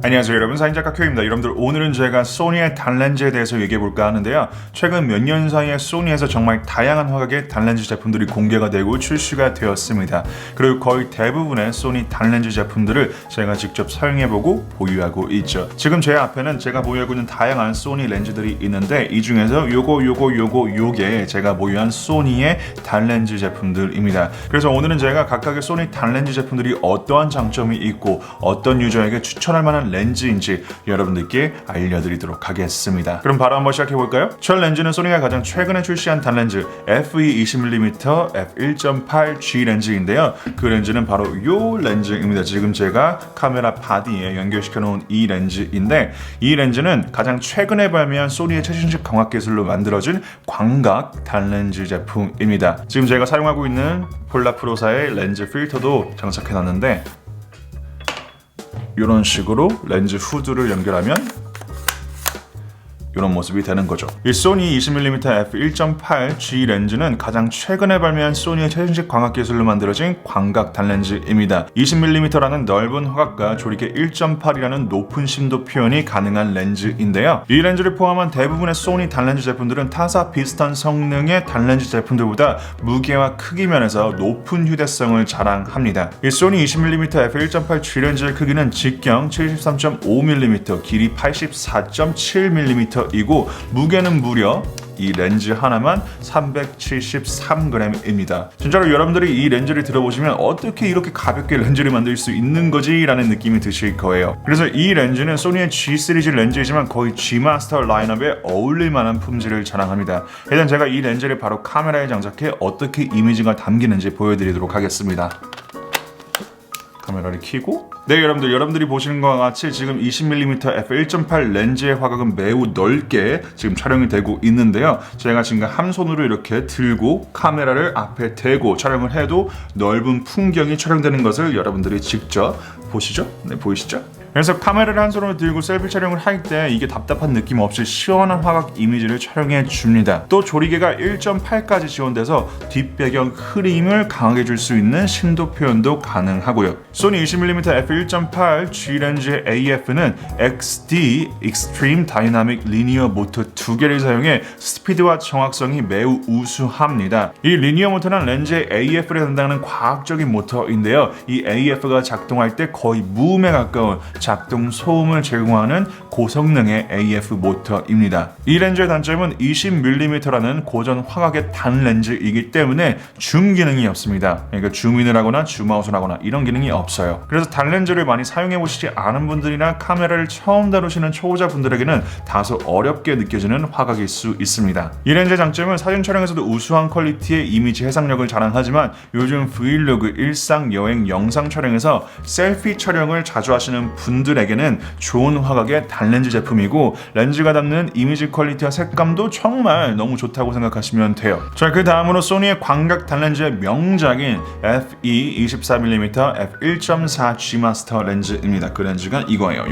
안녕하세요 여러분, 사인작가 큐입니다. 여러분들, 오늘은 제가 소니의 단렌즈에 대해서 얘기해볼까 하는데요. 최근 몇 년 사이에 소니에서 정말 다양한 화각의 단렌즈 제품들이 공개가 되고 출시가 되었습니다. 그리고 거의 대부분의 소니 단렌즈 제품들을 제가 직접 사용해보고 보유하고 있죠. 지금 제 앞에는 제가 보유하고 있는 다양한 소니 렌즈들이 있는데, 이 중에서 요게 제가 보유한 소니의 단렌즈 제품들입니다. 그래서 오늘은 제가 각각의 소니 단렌즈 제품들이 어떠한 장점이 있고 어떤 유저에게 추천할 만한 렌즈인지 여러분들께 알려드리도록 하겠습니다. 그럼 바로 한번 시작해볼까요? 첫 렌즈는 소니가 가장 최근에 출시한 단렌즈 FE 20mm f1.8G 렌즈인데요. 그 렌즈는 바로 이 렌즈입니다. 지금 제가 카메라 바디에 연결시켜 놓은 이 렌즈인데, 이 렌즈는 가장 최근에 발매한 소니의 최신식 광학 기술로 만들어진 광각 단렌즈 제품입니다. 지금 제가 사용하고 있는 폴라프로사의 렌즈 필터도 장착해 놨는데, 이런 식으로 렌즈 후드를 연결하면 이런 모습이 되는 거죠. 이 소니 20mm f1.8G 렌즈는 가장 최근에 발매한 소니의 최신식 광학 기술로 만들어진 광각 단렌즈입니다. 20mm라는 넓은 화각과 조리개 1.8이라는 높은 심도 표현이 가능한 렌즈인데요. 이 렌즈를 포함한 대부분의 소니 단렌즈 제품들은 타사 비슷한 성능의 단렌즈 제품들보다 무게와 크기 면에서 높은 휴대성을 자랑합니다. 이 소니 20mm f1.8G 렌즈의 크기는 직경 73.5mm, 길이 84.7mm 이고 무게는 무려 이 렌즈 하나만 373g입니다. 진짜로 여러분들이 이 렌즈를 들어보시면 어떻게 이렇게 가볍게 렌즈를 만들 수 있는 거지? 라는 느낌이 드실 거예요. 그래서 이 렌즈는 소니의 G 시리즈 렌즈이지만 거의 G 마스터 라인업에 어울릴 만한 품질을 자랑합니다. 일단 제가 이 렌즈를 바로 카메라에 장착해 어떻게 이미지가 담기는지 보여드리도록 하겠습니다. 카메라를 켜고, 네, 여러분들이 보시는 것과 같이 지금 20mm f1.8 렌즈의 화각은 매우 넓게 지금 촬영이 되고 있는데요. 제가 지금 한 손으로 이렇게 들고 카메라를 앞에 대고 촬영을 해도 넓은 풍경이 촬영되는 것을 여러분들이 직접 보시죠? 네, 보이시죠? 그래서 카메라를 한 손으로 들고 셀피 촬영을 할 때 이게 답답한 느낌 없이 시원한 화각 이미지를 촬영해 줍니다. 또 조리개가 1.8까지 지원돼서 뒷배경 흐림을 강하게 줄 수 있는 심도 표현도 가능하고요. 소니 20mm f1.8 G 렌즈의 AF는 XD Extreme Dynamic Linear 모터 두 개를 사용해 스피드와 정확성이 매우 우수합니다. 이 리니어 모터는 렌즈의 AF를 담당하는 과학적인 모터인데요. 이 AF가 작동할 때 거의 무음에 가까운 작동 소음을 제공하는 고성능의 AF 모터입니다. 이 렌즈의 단점은 20mm라는 고전 화각의 단 렌즈이기 때문에 줌 기능이 없습니다. 그러니까 줌인을 하거나 줌아웃을 하거나 이런 기능이 없어요. 그래서 단 렌즈를 많이 사용해 보시지 않은 분들이나 카메라를 처음 다루시는 초보자분들에게는 다소 어렵게 느껴지는 화각일 수 있습니다. 이 렌즈의 장점은 사진 촬영에서도 우수한 퀄리티의 이미지 해상력을 자랑하지만, 요즘 브이로그, 일상, 여행, 영상 촬영에서 셀피 촬영을 자주 하시는 분들에게는 좋은 화각의 단렌즈 제품이고, 렌즈가 담는 이미지 퀄리티와 색감도 정말 너무 좋다고 생각하시면 돼요. 자, 그 다음으로 소니의 광각 단렌즈의 명작인 FE 24mm f1.4 G 마스터 렌즈입니다. 그 렌즈가 이거예요.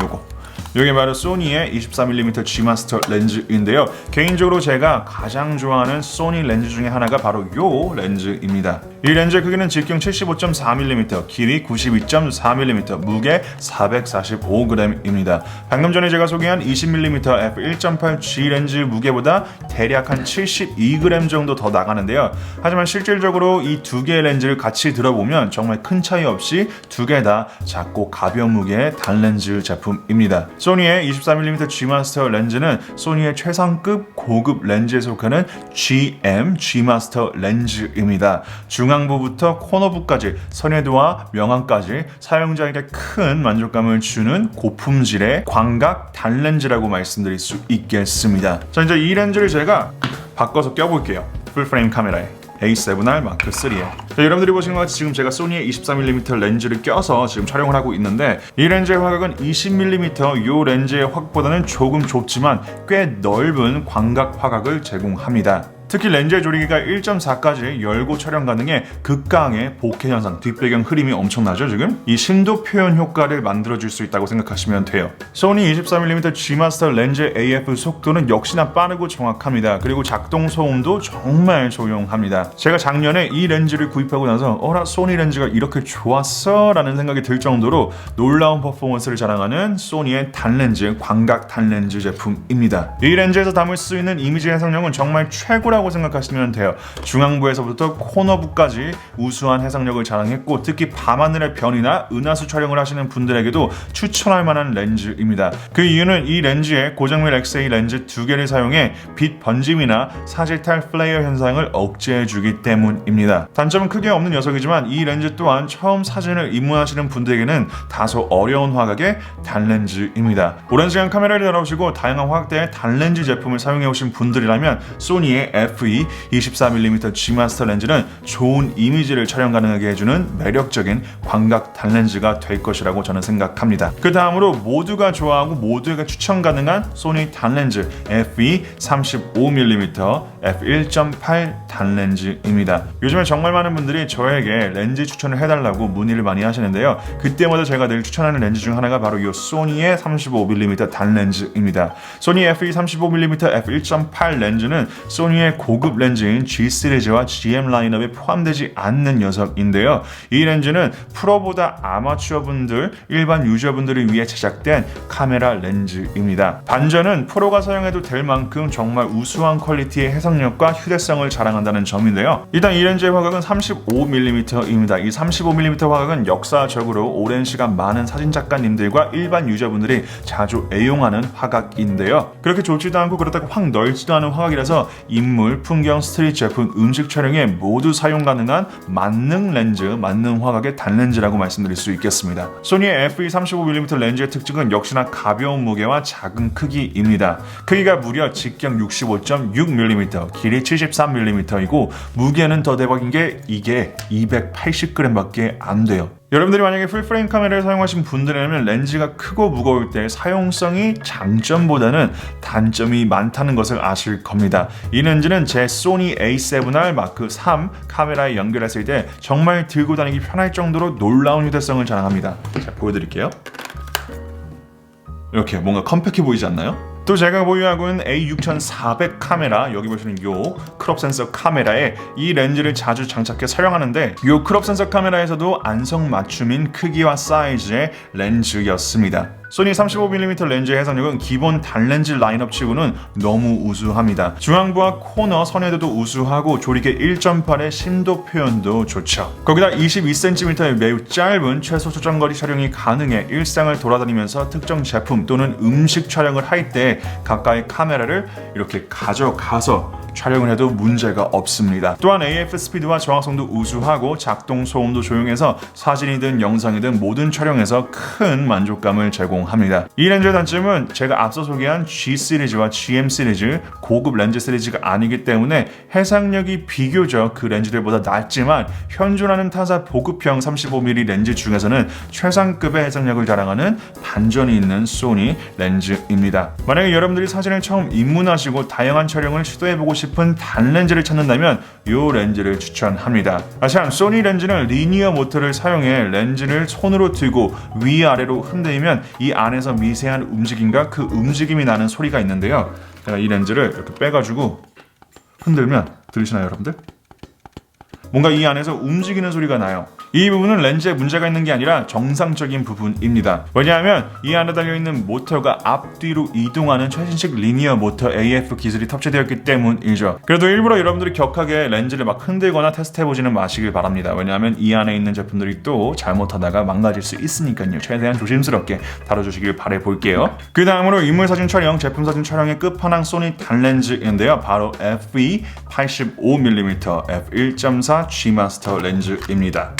이게 바로 소니의 24mm G 마스터 렌즈인데요. 개인적으로 제가 가장 좋아하는 소니 렌즈 중에 하나가 바로 이 렌즈입니다. 이 렌즈의 크기는 직경 75.4mm, 길이 92.4mm, 무게 445g입니다. 방금 전에 제가 소개한 20mm f1.8G 렌즈 무게보다 대략 한 72g 정도 더 나가는데요. 하지만 실질적으로 이 두 개의 렌즈를 같이 들어보면 정말 큰 차이 없이 두 개 다 작고 가벼운 무게의 단렌즈 제품입니다. 소니의 24mm G 마스터 렌즈는 소니의 최상급 고급 렌즈에 속하는 GM G 마스터 렌즈입니다. 중앙부부터 코너부까지 선회도와 명암까지 사용자에게 큰 만족감을 주는 고품질의 광각 단렌즈라고 말씀드릴 수 있겠습니다. 자, 이제 이 렌즈를 제가 바꿔서 껴볼게요. 풀프레임 카메라에 A7R 마크 3에. 여러분들이 보시는 것 같이 지금 제가 소니의 24mm 렌즈를 껴서 지금 촬영을 하고 있는데, 이 렌즈의 화각은 20mm 이 렌즈의 화각보다는 조금 좁지만 꽤 넓은 광각 화각을 제공합니다. 특히 렌즈의 조리개가 1.4까지 열고 촬영 가능해 극강의 보케 현상, 뒷배경 흐림이 엄청나죠 지금? 이 심도 표현 효과를 만들어줄 수 있다고 생각하시면 돼요. 소니 24mm G마스터 렌즈 AF 속도는 역시나 빠르고 정확합니다. 그리고 작동 소음도 정말 조용합니다. 제가 작년에 이 렌즈를 구입하고 나서 어라 소니 렌즈가 이렇게 좋았어? 라는 생각이 들 정도로 놀라운 퍼포먼스를 자랑하는 소니의 단렌즈, 광각 단렌즈 제품입니다. 이 렌즈에서 담을 수 있는 이미지 해상력은 정말 최고라고 생각하시면 돼요. 중앙부에서부터 코너부까지 우수한 해상력을 자랑했고 특히 밤하늘의 변이나 은하수 촬영을 하시는 분들에게도 추천할 만한 렌즈입니다. 그 이유는 이 렌즈에 고정밀 XA 렌즈 2개를 사용해 빛 번짐이나 사지탈 플레이어 현상을 억제해주기 때문입니다. 단점은 크게 없는 녀석이지만 이 렌즈 또한 처음 사진을 입문하시는 분들에게는 다소 어려운 화각의 단렌즈입니다. 오랜 시간 카메라를 다뤄보시고 다양한 화각대의 단렌즈 제품을 사용해오신 분들이라면 소니의 FE 24mm G마스터 렌즈는 좋은 이미지를 촬영 가능하게 해주는 매력적인 광각 단렌즈가 될 것이라고 저는 생각합니다. 그 다음으로 모두가 좋아하고 모두에게 추천 가능한 소니 단렌즈 FE 35mm f1.8 단렌즈입니다. 요즘에 정말 많은 분들이 저에게 렌즈 추천을 해달라고 문의를 많이 하시는데요. 그때마다 제가 늘 추천하는 렌즈 중 하나가 바로 이 소니의 35mm 단렌즈입니다. 소니 FE 35mm f1.8 렌즈는 소니의 고급 렌즈인 G 시리즈와 GM 라인업에 포함되지 않는 녀석인데요. 이 렌즈는 프로보다 아마추어 분들, 일반 유저분들을 위해 제작된 카메라 렌즈입니다. 반전은 프로가 사용해도 될 만큼 정말 우수한 퀄리티의 해상력과 휴대성을 자랑한다는 점인데요. 일단 이 렌즈의 화각은 35mm입니다. 이 35mm 화각은 역사적으로 오랜 시간 많은 사진작가님들과 일반 유저분들이 자주 애용하는 화각인데요. 그렇게 좁지도 않고 그렇다고 확 넓지도 않은 화각이라서 인물, 풍경, 스트릿 제품, 음식 촬영에 모두 사용 가능한 만능 렌즈, 만능 화각의 단렌즈라고 말씀드릴 수 있겠습니다. 소니의 FE 35mm 렌즈의 특징은 역시나 가벼운 무게와 작은 크기입니다. 크기가 무려 직경 65.6mm, 길이 73mm이고 무게는 더 대박인 게 이게 280g밖에 안 돼요. 여러분들이 만약에 풀프레임 카메라를 사용하신 분들이라면 렌즈가 크고 무거울 때 사용성이 장점보다는 단점이 많다는 것을 아실 겁니다. 이 렌즈는 제 소니 A7R 마크 3 카메라에 연결했을 때 정말 들고 다니기 편할 정도로 놀라운 휴대성을 자랑합니다. 자, 보여드릴게요. 이렇게 뭔가 컴팩해 보이지 않나요? 또 제가 보유하고 있는 A6400 카메라, 여기 보시는 요 크롭 센서 카메라에 이 렌즈를 자주 장착해 사용하는데 요 크롭 센서 카메라에서도 안성맞춤인 크기와 사이즈의 렌즈였습니다. 소니 35mm 렌즈의 해상력은 기본 단렌즈 라인업 치고는 너무 우수합니다. 중앙부와 코너 선회도도 우수하고 조리개 1.8의 심도 표현도 좋죠. 거기다 22cm의 매우 짧은 최소 초점거리 촬영이 가능해 일상을 돌아다니면서 특정 제품 또는 음식 촬영을 할 때 가까이 카메라를 이렇게 가져가서 촬영을 해도 문제가 없습니다. 또한 AF 스피드와 정확성도 우수하고 작동 소음도 조용해서 사진이든 영상이든 모든 촬영에서 큰 만족감을 제공합니다. 이 렌즈의 단점은 제가 앞서 소개한 G 시리즈와 GM 시리즈 고급 렌즈 시리즈가 아니기 때문에 해상력이 비교적 그 렌즈들보다 낮지만 현존하는 타사 보급형 35mm 렌즈 중에서는 최상급의 해상력을 자랑하는 반전이 있는 소니 렌즈입니다. 만약에 여러분들이 사진을 처음 입문하시고 다양한 촬영을 시도해보고 싶은 단렌즈를 찾는다면 이 렌즈를 추천합니다. 참, 소니 렌즈는 리니어 모터를 사용해 렌즈를 손으로 들고 위아래로 흔들면 이 안에서 미세한 움직임과 그 움직임이 나는 소리가 있는데요. 제가 이 렌즈를 이렇게 빼가지고 흔들면 들리시나요, 여러분들? 뭔가 이 안에서 움직이는 소리가 나요. 이 부분은 렌즈에 문제가 있는 게 아니라 정상적인 부분입니다. 왜냐하면 이 안에 달려있는 모터가 앞뒤로 이동하는 최신식 리니어 모터 AF 기술이 탑재되었기 때문이죠. 그래도 일부러 여러분들이 격하게 렌즈를 막 흔들거나 테스트해보지는 마시길 바랍니다. 왜냐하면 이 안에 있는 제품들이 또 잘못하다가 망가질 수 있으니까요. 최대한 조심스럽게 다뤄주시길 바라볼게요. 그 다음으로 인물사진 촬영, 제품사진 촬영의 끝판왕 소니 단렌즈인데요. 바로 FE 85mm f1.4 G마스터 렌즈입니다.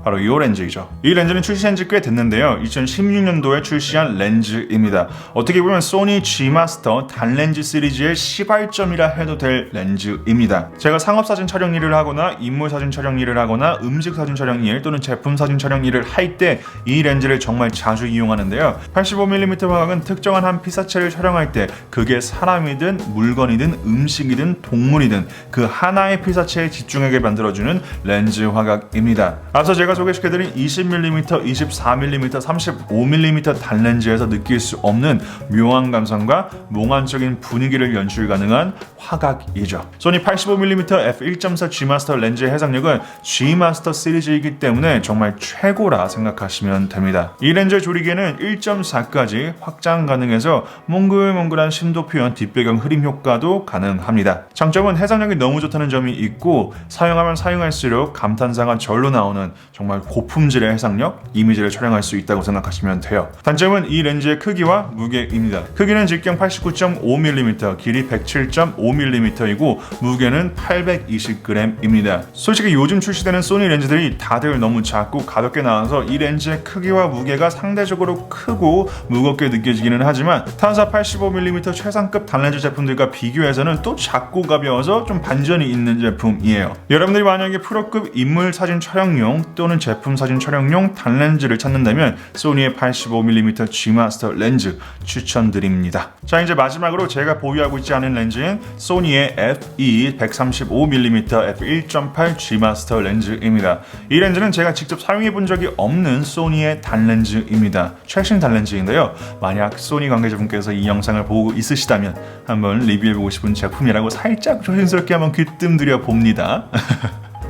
바로 이 렌즈이죠. 이 렌즈는 출시한 지 꽤 됐는데요. 2016년도에 출시한 렌즈입니다. 어떻게 보면 소니 G마스터 단렌즈 시리즈의 시발점이라 해도 될 렌즈입니다. 제가 상업사진 촬영 일을 하거나 인물사진 촬영 일을 하거나 음식사진 촬영 일 또는 제품사진 촬영 일을 할 때 이 렌즈를 정말 자주 이용하는데요. 85mm 화각은 특정한 한 피사체를 촬영할 때 그게 사람이든 물건이든 음식이든 동물이든 그 하나의 피사체에 집중하게 만들어주는 렌즈 화각입니다. 앞서 제가 소개시켜드린 20mm, 24mm, 35mm 단렌즈에서 느낄 수 없는 묘한 감성과 몽환적인 분위기를 연출 가능한 화각이죠. 소니 85mm f1.4 G마스터 렌즈의 해상력은 G마스터 시리즈이기 때문에 정말 최고라 생각하시면 됩니다. 이 렌즈의 조리개는 1.4까지 확장 가능해서 몽글몽글한 심도 표현, 뒷배경 흐림 효과도 가능합니다. 장점은 해상력이 너무 좋다는 점이 있고 사용하면 사용할수록 감탄사가 절로 나오는 정말 고품질의 해상력, 이미지를 촬영할 수 있다고 생각하시면 돼요. 단점은 이 렌즈의 크기와 무게입니다. 크기는 직경 89.5mm, 길이 107.5mm이고 무게는 820g입니다. 솔직히 요즘 출시되는 소니 렌즈들이 다들 너무 작고 가볍게 나와서 이 렌즈의 크기와 무게가 상대적으로 크고 무겁게 느껴지기는 하지만 타사 85mm 최상급 단렌즈 제품들과 비교해서는 또 작고 가벼워서 좀 반전이 있는 제품이에요. 여러분들이 만약에 프로급 인물 사진 촬영용 또는 제품 사진 촬영용 단렌즈를 찾는다면 소니의 85mm G마스터 렌즈 추천드립니다. 자, 이제 마지막으로 제가 보유하고 있지 않은 렌즈인 소니의 FE 135mm f1.8 G마스터 렌즈입니다. 이 렌즈는 제가 직접 사용해 본 적이 없는 소니의 단렌즈입니다. 최신 단렌즈인데요. 만약 소니 관계자분께서 이 영상을 보고 있으시다면 한번 리뷰해보고 싶은 제품이라고 살짝 조심스럽게 한번 귀뜸드려 봅니다.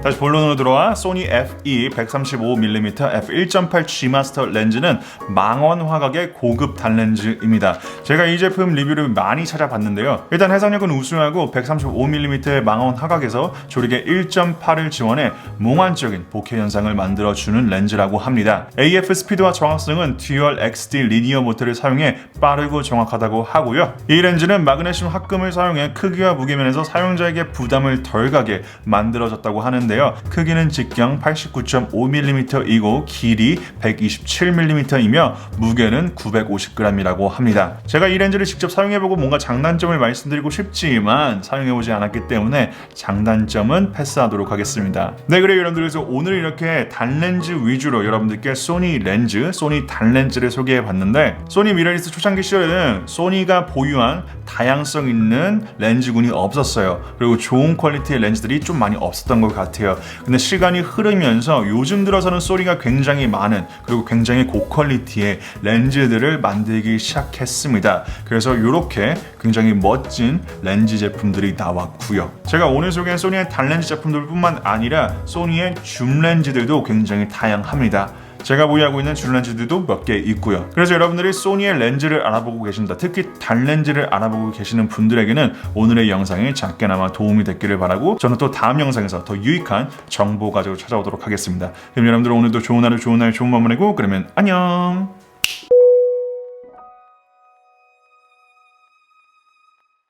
다시 본론으로 들어와 소니 FE 135mm f1.8 G마스터 렌즈는 망원 화각의 고급 단렌즈입니다. 제가 이 제품 리뷰를 많이 찾아봤는데요. 일단 해상력은 우수하고 135mm의 망원 화각에서 조리개 1.8을 지원해 몽환적인 보케 현상을 만들어주는 렌즈라고 합니다. AF 스피드와 정확성은 듀얼 XD 리니어 모터를 사용해 빠르고 정확하다고 하고요. 이 렌즈는 마그네슘 합금을 사용해 크기와 무게면에서 사용자에게 부담을 덜 가게 만들어졌다고 하는데 크기는 직경 89.5mm이고 길이 127mm이며 무게는 950g이라고 합니다. 제가 이 렌즈를 직접 사용해보고 뭔가 장단점을 말씀드리고 싶지만 사용해보지 않았기 때문에 장단점은 패스하도록 하겠습니다. 네, 그래요 여러분들. 그래서 오늘 이렇게 단렌즈 위주로 여러분들께 소니 렌즈, 소니 단렌즈를 소개해봤는데 소니 미러리스 초창기 시절에는 소니가 보유한 다양성 있는 렌즈군이 없었어요. 그리고 좋은 퀄리티의 렌즈들이 좀 많이 없었던 것 같아요. 근데 시간이 흐르면서 요즘 들어서는 소니가 굉장히 많은 그리고 굉장히 고퀄리티의 렌즈들을 만들기 시작했습니다. 그래서 이렇게 굉장히 멋진 렌즈 제품들이 나왔고요. 제가 오늘 소개한 소니의 단렌즈 제품들 뿐만 아니라 소니의 줌 렌즈들도 굉장히 다양합니다. 제가 보유하고 있는 줌 렌즈들도 몇 개 있고요. 그래서 여러분들이 소니의 렌즈를 알아보고 계신다, 특히 단렌즈를 알아보고 계시는 분들에게는 오늘의 영상이 작게나마 도움이 됐기를 바라고 저는 또 다음 영상에서 더 유익한 정보 가지고 찾아오도록 하겠습니다. 그럼 여러분들 오늘도 좋은 하루 좋은 날 좋은 밤 보내고 그러면 안녕.